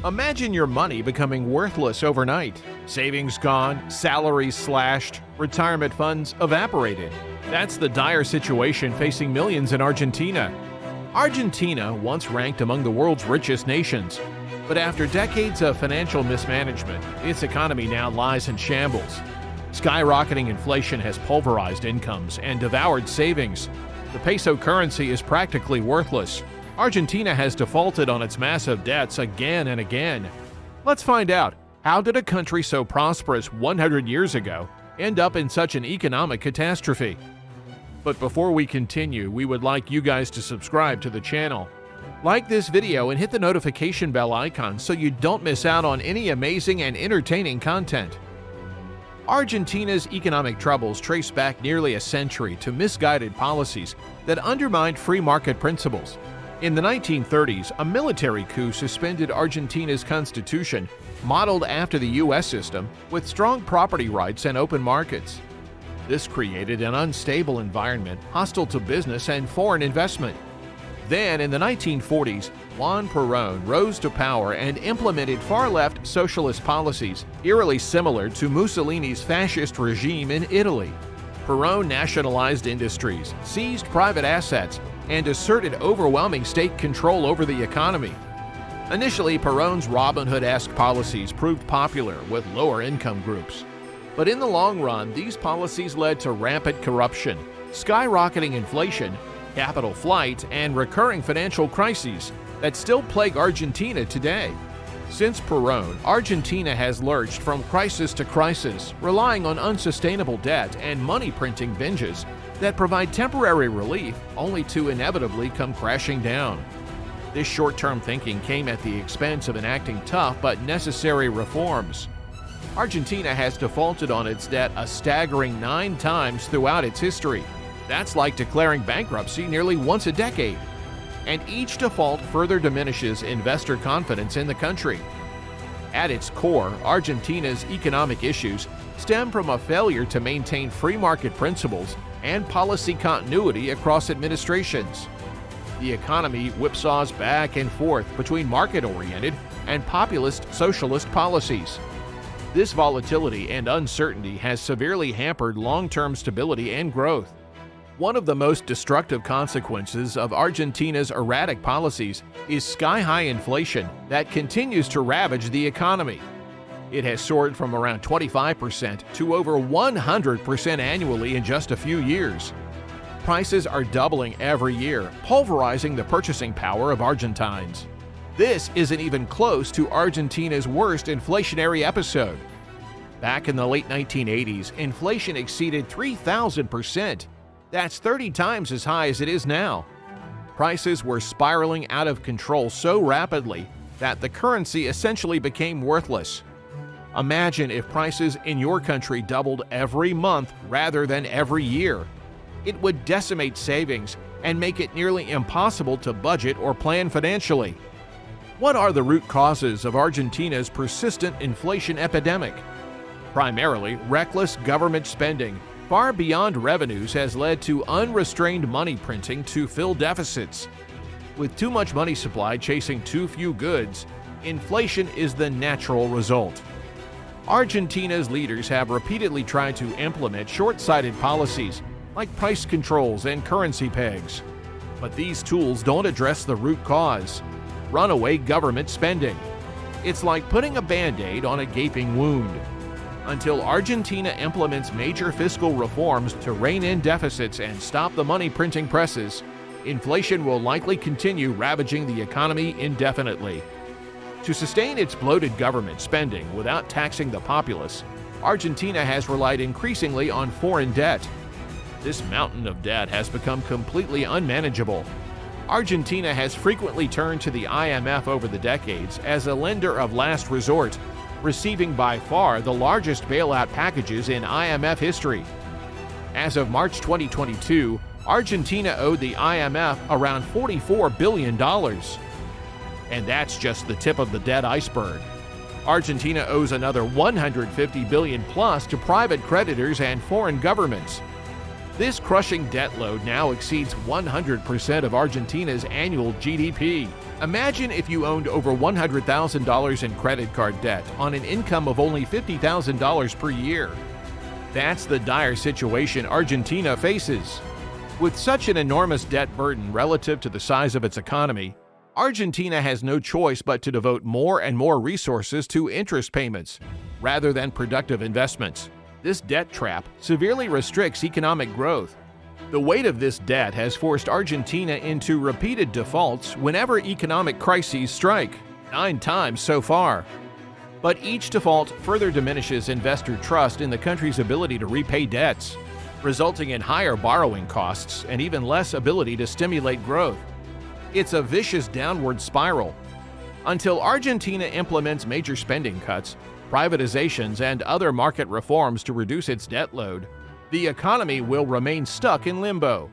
Imagine your money becoming worthless overnight. Savings gone, salaries slashed, retirement funds evaporated. That's the dire situation facing millions in Argentina. Argentina once ranked among the world's richest nations, but after decades of financial mismanagement, its economy now lies in shambles. Skyrocketing inflation has pulverized incomes and devoured savings. The peso currency is practically worthless. Argentina has defaulted on its massive debts again and again. Let's find out, how did a country so prosperous 100 years ago end up in such an economic catastrophe? But before we continue, we would like you guys to subscribe to the channel. Like this video and hit the notification bell icon so you don't miss out on any amazing and entertaining content. Argentina's economic troubles trace back nearly a century to misguided policies that undermined free market principles. In the 1930s, a military coup suspended Argentina's constitution, modeled after the U.S. system, with strong property rights and open markets. This created an unstable environment hostile to business and foreign investment. Then, in the 1940s, Juan Perón rose to power and implemented far-left socialist policies eerily similar to Mussolini's fascist regime in Italy. Perón nationalized industries, seized private assets, and asserted overwhelming state control over the economy. Initially, Perón's Robin Hood-esque policies proved popular with lower-income groups. But in the long run, these policies led to rampant corruption, skyrocketing inflation, capital flight, and recurring financial crises that still plague Argentina today. Since Perón, Argentina has lurched from crisis to crisis, relying on unsustainable debt and money-printing binges that provide temporary relief only to inevitably come crashing down. This short-term thinking came at the expense of enacting tough but necessary reforms. Argentina has defaulted on its debt a staggering 9 times throughout its history. That's like declaring bankruptcy nearly once a decade. And each default further diminishes investor confidence in the country. At its core, Argentina's economic issues stem from a failure to maintain free market principles and policy continuity across administrations. The economy whipsaws back and forth between market-oriented and populist socialist policies. This volatility and uncertainty has severely hampered long-term stability and growth. One of the most destructive consequences of Argentina's erratic policies is sky-high inflation that continues to ravage the economy. It has soared from around 25% to over 100% annually in just a few years. Prices are doubling every year, pulverizing the purchasing power of Argentines. This isn't even close to Argentina's worst inflationary episode. Back in the late 1980s, inflation exceeded 3,000%. That's 30 times as high as it is now. Prices were spiraling out of control so rapidly that the currency essentially became worthless. Imagine if prices in your country doubled every month rather than every year. It would decimate savings and make it nearly impossible to budget or plan financially. What are the root causes of Argentina's persistent inflation epidemic? Primarily, reckless government spending far beyond revenues has led to unrestrained money printing to fill deficits. With too much money supply chasing too few goods, inflation is the natural result. Argentina's leaders have repeatedly tried to implement short-sighted policies like price controls and currency pegs. But these tools don't address the root cause: runaway government spending. It's like putting a Band-Aid on a gaping wound. Until Argentina implements major fiscal reforms to rein in deficits and stop the money-printing presses, inflation will likely continue ravaging the economy indefinitely. To sustain its bloated government spending without taxing the populace, Argentina has relied increasingly on foreign debt. This mountain of debt has become completely unmanageable. Argentina has frequently turned to the IMF over the decades as a lender of last resort, receiving by far the largest bailout packages in IMF history. As of March 2022, Argentina owed the IMF around $44 billion. And that's just the tip of the debt iceberg. Argentina owes another $150 billion plus to private creditors and foreign governments. This crushing debt load now exceeds 100% of Argentina's annual GDP. Imagine if you owned over $100,000 in credit card debt on an income of only $50,000 per year. That's the dire situation Argentina faces. With such an enormous debt burden relative to the size of its economy, Argentina has no choice but to devote more and more resources to interest payments rather than productive investments. This debt trap severely restricts economic growth. The weight of this debt has forced Argentina into repeated defaults whenever economic crises strike, 9 times so far. But each default further diminishes investor trust in the country's ability to repay debts, resulting in higher borrowing costs and even less ability to stimulate growth. It's a vicious downward spiral. Until Argentina implements major spending cuts, privatizations, and other market reforms to reduce its debt load, the economy will remain stuck in limbo.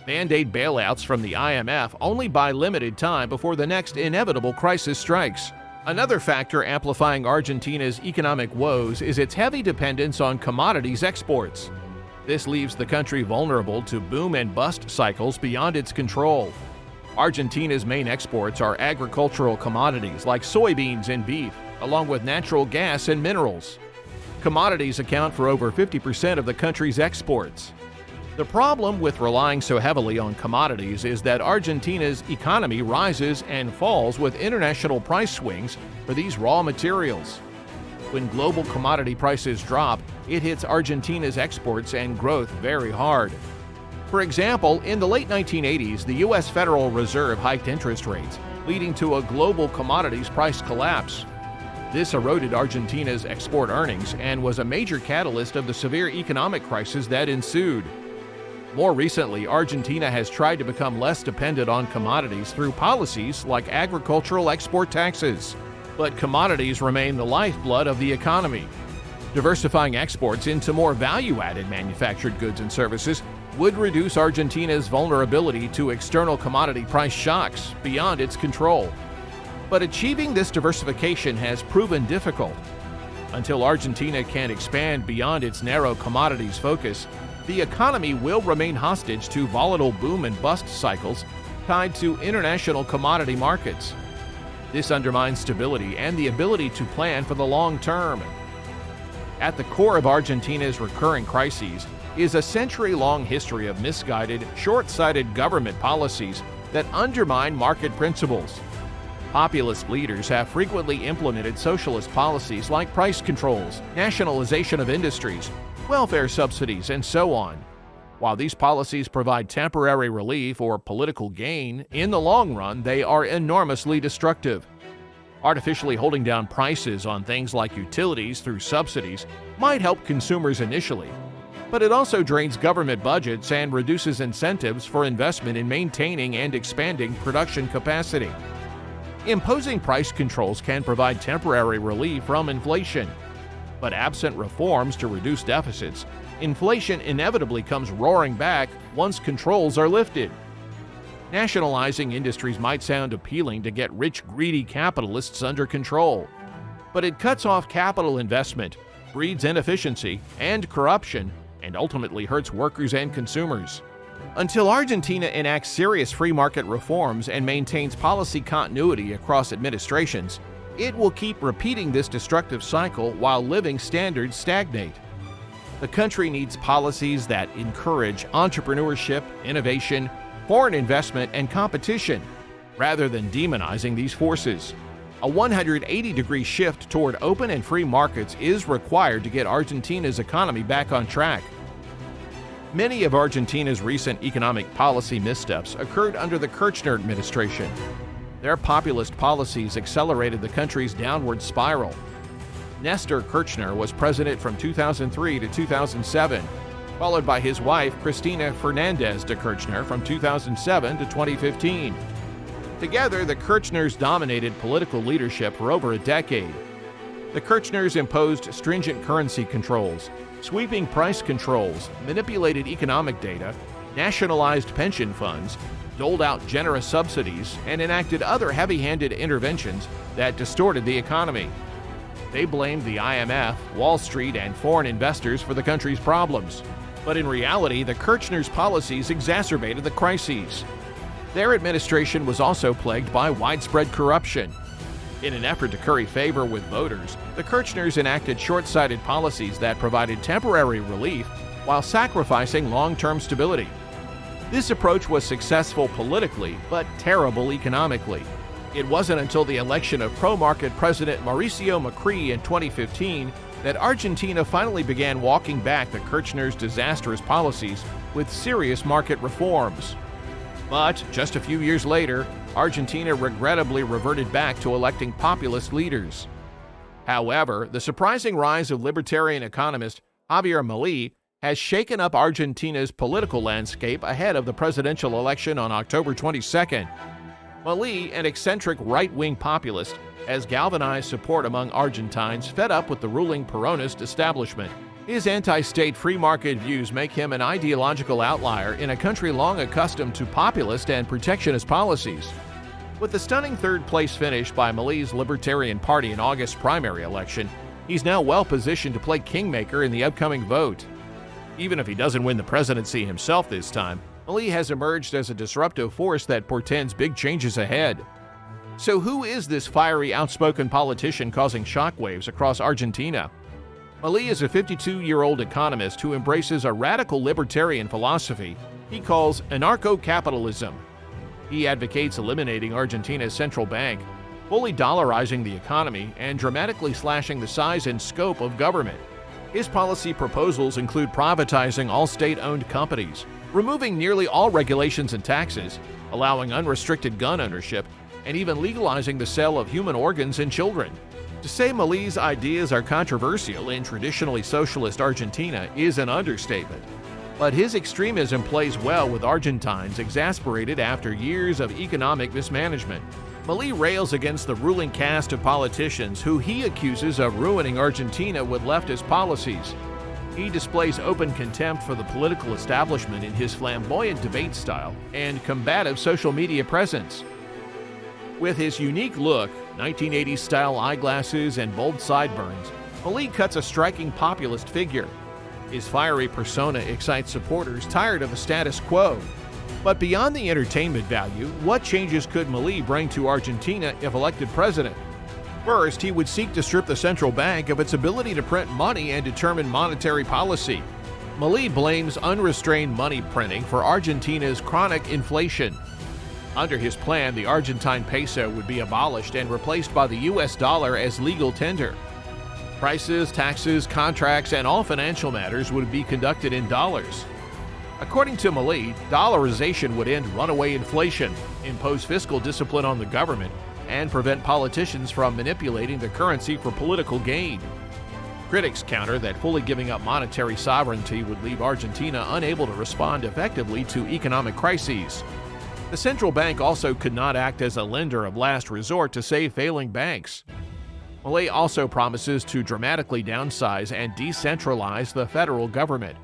Band-aid bailouts from the IMF only buy limited time before the next inevitable crisis strikes. Another factor amplifying Argentina's economic woes is its heavy dependence on commodities exports. This leaves the country vulnerable to boom and bust cycles beyond its control. Argentina's main exports are agricultural commodities like soybeans and beef, along with natural gas and minerals. Commodities account for over 50% of the country's exports. The problem with relying so heavily on commodities is that Argentina's economy rises and falls with international price swings for these raw materials. When global commodity prices drop, it hits Argentina's exports and growth very hard. For example, in the late 1980s, the U.S. Federal Reserve hiked interest rates, leading to a global commodities price collapse. This eroded Argentina's export earnings and was a major catalyst of the severe economic crisis that ensued. More recently, Argentina has tried to become less dependent on commodities through policies like agricultural export taxes. But commodities remain the lifeblood of the economy. Diversifying exports into more value-added manufactured goods and services would reduce Argentina's vulnerability to external commodity price shocks beyond its control. But achieving this diversification has proven difficult. Until Argentina can expand beyond its narrow commodities focus, the economy will remain hostage to volatile boom and bust cycles tied to international commodity markets. This undermines stability and the ability to plan for the long term. At the core of Argentina's recurring crises is a century-long history of misguided, short-sighted government policies that undermine market principles. Populist leaders have frequently implemented socialist policies like price controls, nationalization of industries, welfare subsidies, and so on. While these policies provide temporary relief or political gain, in the long run they are enormously destructive. Artificially holding down prices on things like utilities through subsidies might help consumers initially, but it also drains government budgets and reduces incentives for investment in maintaining and expanding production capacity. Imposing price controls can provide temporary relief from inflation, but absent reforms to reduce deficits, inflation inevitably comes roaring back once controls are lifted. Nationalizing industries might sound appealing to get rich, greedy capitalists under control, but it cuts off capital investment, breeds inefficiency and corruption, and ultimately hurts workers and consumers. Until Argentina enacts serious free market reforms and maintains policy continuity across administrations, it will keep repeating this destructive cycle while living standards stagnate. The country needs policies that encourage entrepreneurship, innovation, foreign investment, and competition, rather than demonizing these forces. A 180-degree shift toward open and free markets is required to get Argentina's economy back on track. Many of Argentina's recent economic policy missteps occurred under the Kirchner administration. Their populist policies accelerated the country's downward spiral. Nestor Kirchner was president from 2003 to 2007, followed by his wife Cristina Fernandez de Kirchner from 2007 to 2015. Together, the Kirchners dominated political leadership for over a decade. The Kirchners imposed stringent currency controls, sweeping price controls, manipulated economic data, nationalized pension funds, doled out generous subsidies, and enacted other heavy-handed interventions that distorted the economy. They blamed the IMF, Wall Street, and foreign investors for the country's problems. But in reality, the Kirchner's policies exacerbated the crises. Their administration was also plagued by widespread corruption. In an effort to curry favor with voters, the Kirchners enacted short-sighted policies that provided temporary relief while sacrificing long-term stability. This approach was successful politically, but terrible economically. It wasn't until the election of pro-market President Mauricio Macri in 2015 that Argentina finally began walking back the Kirchner's disastrous policies with serious market reforms. But just a few years later, Argentina regrettably reverted back to electing populist leaders. However, the surprising rise of libertarian economist Javier Milei has shaken up Argentina's political landscape ahead of the presidential election on October 22nd. Milei, an eccentric right-wing populist, has galvanized support among Argentines fed up with the ruling Peronist establishment. His anti-state free market views make him an ideological outlier in a country long accustomed to populist and protectionist policies. With the stunning third-place finish by Milei's Libertarian Party in August's primary election, he's now well-positioned to play kingmaker in the upcoming vote. Even if he doesn't win the presidency himself this time, Milei has emerged as a disruptive force that portends big changes ahead. So who is this fiery, outspoken politician causing shockwaves across Argentina? Milei is a 52-year-old economist who embraces a radical libertarian philosophy he calls anarcho-capitalism. He advocates eliminating Argentina's central bank, fully dollarizing the economy, and dramatically slashing the size and scope of government. His policy proposals include privatizing all state-owned companies, removing nearly all regulations and taxes, allowing unrestricted gun ownership, and even legalizing the sale of human organs in children. To say Milei's ideas are controversial in traditionally socialist Argentina is an understatement. But his extremism plays well with Argentines exasperated after years of economic mismanagement. Milei rails against the ruling caste of politicians who he accuses of ruining Argentina with leftist policies. He displays open contempt for the political establishment in his flamboyant debate style and combative social media presence. With his unique look, 1980s-style eyeglasses, and bold sideburns, Milei cuts a striking populist figure. His fiery persona excites supporters tired of the status quo. But beyond the entertainment value, what changes could Milei bring to Argentina if elected president? First, he would seek to strip the central bank of its ability to print money and determine monetary policy. Milei blames unrestrained money printing for Argentina's chronic inflation. Under his plan, the Argentine peso would be abolished and replaced by the US dollar as legal tender. Prices, taxes, contracts, and all financial matters would be conducted in dollars. According to Milei, dollarization would end runaway inflation, impose fiscal discipline on the government, and prevent politicians from manipulating the currency for political gain. Critics counter that fully giving up monetary sovereignty would leave Argentina unable to respond effectively to economic crises. The central bank also could not act as a lender of last resort to save failing banks. Milei also promises to dramatically downsize and decentralize the federal government.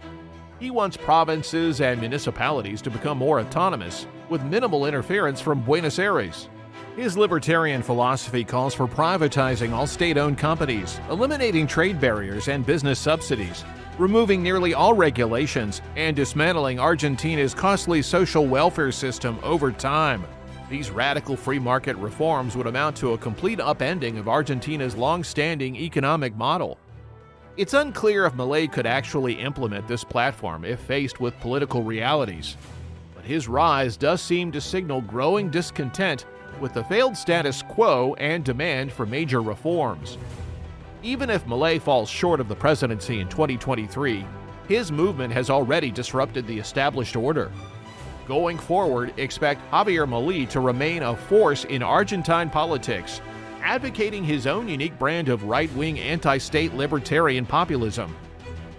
He wants provinces and municipalities to become more autonomous, with minimal interference from Buenos Aires. His libertarian philosophy calls for privatizing all state-owned companies, eliminating trade barriers and business subsidies, removing nearly all regulations, and dismantling Argentina's costly social welfare system over time. These radical free market reforms would amount to a complete upending of Argentina's long-standing economic model. It's unclear if Milei could actually implement this platform if faced with political realities. But his rise does seem to signal growing discontent with the failed status quo and demand for major reforms. Even if Milei falls short of the presidency in 2023, his movement has already disrupted the established order. Going forward, expect Javier Milei to remain a force in Argentine politics, advocating his own unique brand of right-wing anti-state libertarian populism.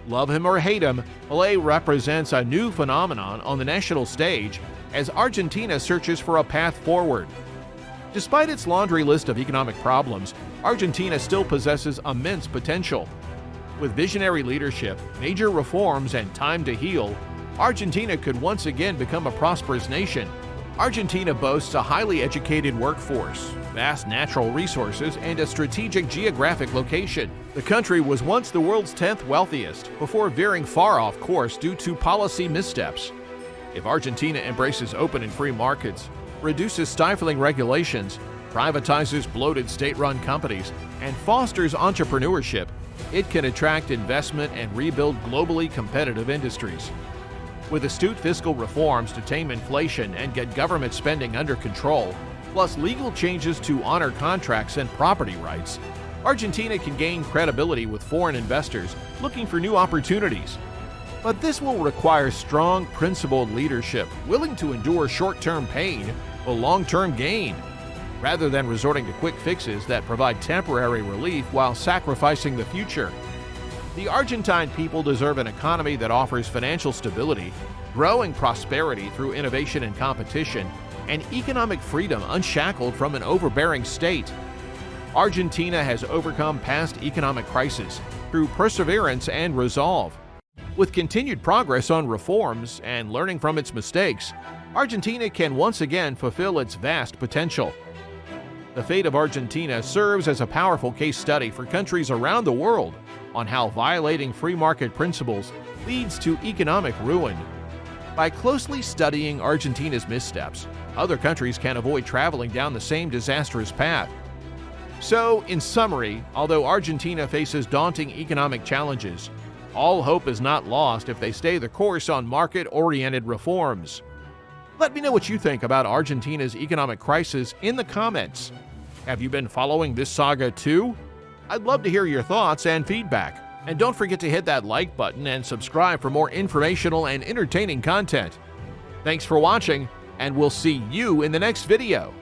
Love him or hate him, Milei represents a new phenomenon on the national stage as Argentina searches for a path forward. Despite its laundry list of economic problems, Argentina still possesses immense potential. With visionary leadership, major reforms, and time to heal, Argentina could once again become a prosperous nation. Argentina boasts a highly educated workforce, vast natural resources, and a strategic geographic location. The country was once the world's 10th wealthiest before veering far off course due to policy missteps. If Argentina embraces open and free markets, reduces stifling regulations, privatizes bloated state-run companies, and fosters entrepreneurship, it can attract investment and rebuild globally competitive industries. With astute fiscal reforms to tame inflation and get government spending under control, plus legal changes to honor contracts and property rights, Argentina can gain credibility with foreign investors looking for new opportunities. But this will require strong, principled leadership willing to endure short-term pain for long-term gain, rather than resorting to quick fixes that provide temporary relief while sacrificing the future. The Argentine people deserve an economy that offers financial stability, growing prosperity through innovation and competition, and economic freedom unshackled from an overbearing state. Argentina has overcome past economic crises through perseverance and resolve. With continued progress on reforms and learning from its mistakes, Argentina can once again fulfill its vast potential. The fate of Argentina serves as a powerful case study for countries around the world on how violating free market principles leads to economic ruin. By closely studying Argentina's missteps, other countries can avoid traveling down the same disastrous path. So, in summary, although Argentina faces daunting economic challenges, all hope is not lost if they stay the course on market-oriented reforms. Let me know what you think about Argentina's economic crisis in the comments. Have you been following this saga too? I'd love to hear your thoughts and feedback. And don't forget to hit that like button and subscribe for more informational and entertaining content. Thanks for watching, and we'll see you in the next video.